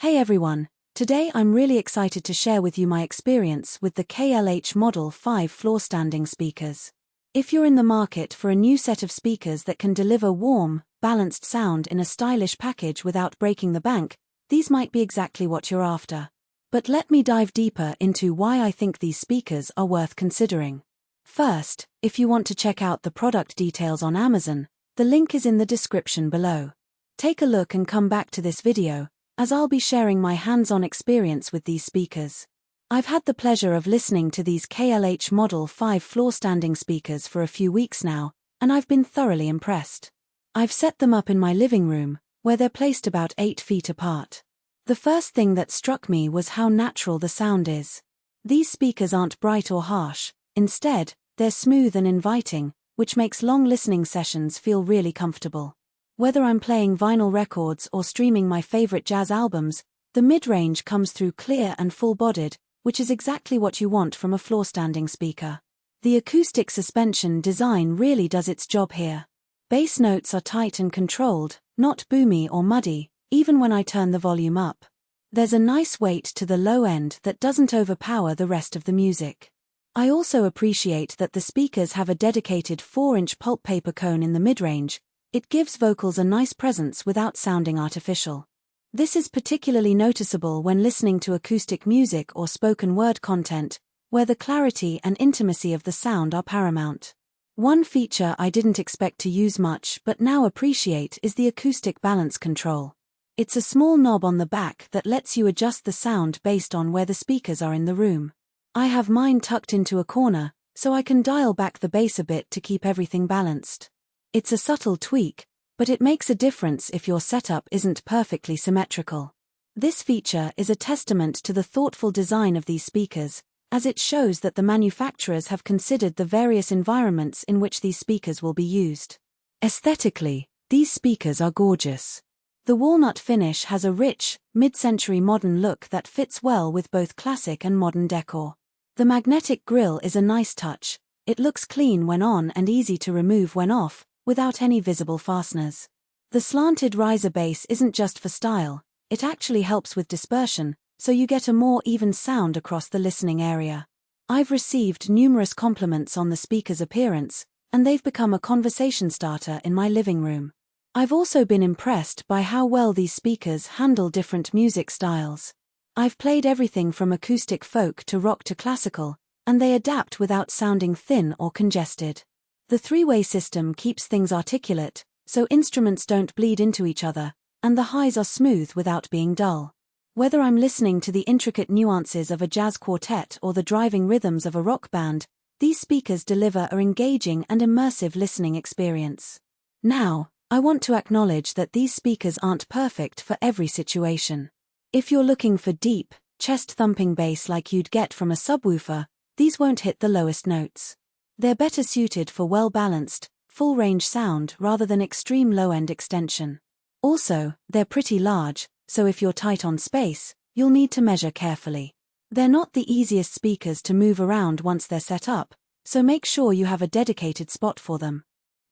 Hey everyone, today I'm really excited to share with you my experience with the KLH Model 5 floor-standing speakers. If you're in the market for a new set of speakers that can deliver warm, balanced sound in a stylish package without breaking the bank, these might be exactly what you're after. But let me dive deeper into why I think these speakers are worth considering. First, if you want to check out the product details on Amazon, the link is in the description below. Take a look and come back to this video, as I'll be sharing my hands-on experience with these speakers. I've had the pleasure of listening to these KLH Model 5 floor-standing speakers for a few weeks now, and I've been thoroughly impressed. I've set them up in my living room, where they're placed about 8 feet apart. The first thing that struck me was how natural the sound is. These speakers aren't bright or harsh, instead, they're smooth and inviting, which makes long listening sessions feel really comfortable. Whether I'm playing vinyl records or streaming my favorite jazz albums, the mid-range comes through clear and full-bodied, which is exactly what you want from a floor-standing speaker. The acoustic suspension design really does its job here. Bass notes are tight and controlled, not boomy or muddy, even when I turn the volume up. There's a nice weight to the low end that doesn't overpower the rest of the music. I also appreciate that the speakers have a dedicated 4-inch pulp paper cone in the mid-range. It gives vocals a nice presence without sounding artificial. This is particularly noticeable when listening to acoustic music or spoken word content, where the clarity and intimacy of the sound are paramount. One feature I didn't expect to use much but now appreciate is the acoustic balance control. It's a small knob on the back that lets you adjust the sound based on where the speakers are in the room. I have mine tucked into a corner, so I can dial back the bass a bit to keep everything balanced. It's a subtle tweak, but it makes a difference if your setup isn't perfectly symmetrical. This feature is a testament to the thoughtful design of these speakers, as it shows that the manufacturers have considered the various environments in which these speakers will be used. Aesthetically, these speakers are gorgeous. The walnut finish has a rich, mid-century modern look that fits well with both classic and modern decor. The magnetic grille is a nice touch. It looks clean when on and easy to remove when off, without any visible fasteners. The slanted riser base isn't just for style, it actually helps with dispersion, so you get a more even sound across the listening area. I've received numerous compliments on the speaker's appearance, and they've become a conversation starter in my living room. I've also been impressed by how well these speakers handle different music styles. I've played everything from acoustic folk to rock to classical, and they adapt without sounding thin or congested. The three-way system keeps things articulate, so instruments don't bleed into each other, and the highs are smooth without being dull. Whether I'm listening to the intricate nuances of a jazz quartet or the driving rhythms of a rock band, these speakers deliver an engaging and immersive listening experience. Now, I want to acknowledge that these speakers aren't perfect for every situation. If you're looking for deep, chest-thumping bass like you'd get from a subwoofer, these won't hit the lowest notes. They're better suited for well-balanced, full-range sound rather than extreme low-end extension. Also, they're pretty large, so if you're tight on space, you'll need to measure carefully. They're not the easiest speakers to move around once they're set up, so make sure you have a dedicated spot for them.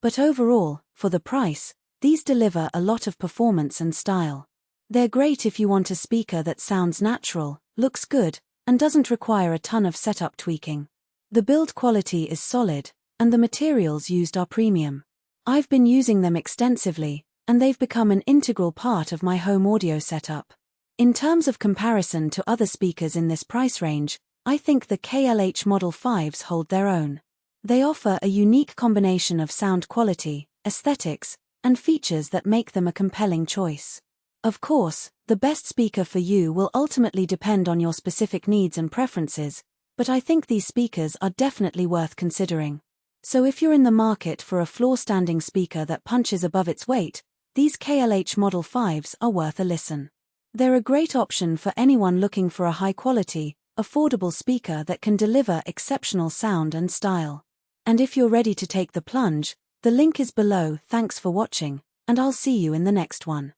But overall, for the price, these deliver a lot of performance and style. They're great if you want a speaker that sounds natural, looks good, and doesn't require a ton of setup tweaking. The build quality is solid, and the materials used are premium. I've been using them extensively, and they've become an integral part of my home audio setup. In terms of comparison to other speakers in this price range, I think the KLH Model 5s hold their own. They offer a unique combination of sound quality, aesthetics, and features that make them a compelling choice. Of course, the best speaker for you will ultimately depend on your specific needs and preferences, but I think these speakers are definitely worth considering. So if you're in the market for a floor-standing speaker that punches above its weight, these KLH Model 5s are worth a listen. They're a great option for anyone looking for a high-quality, affordable speaker that can deliver exceptional sound and style. And if you're ready to take the plunge, the link is below. Thanks for watching, and I'll see you in the next one.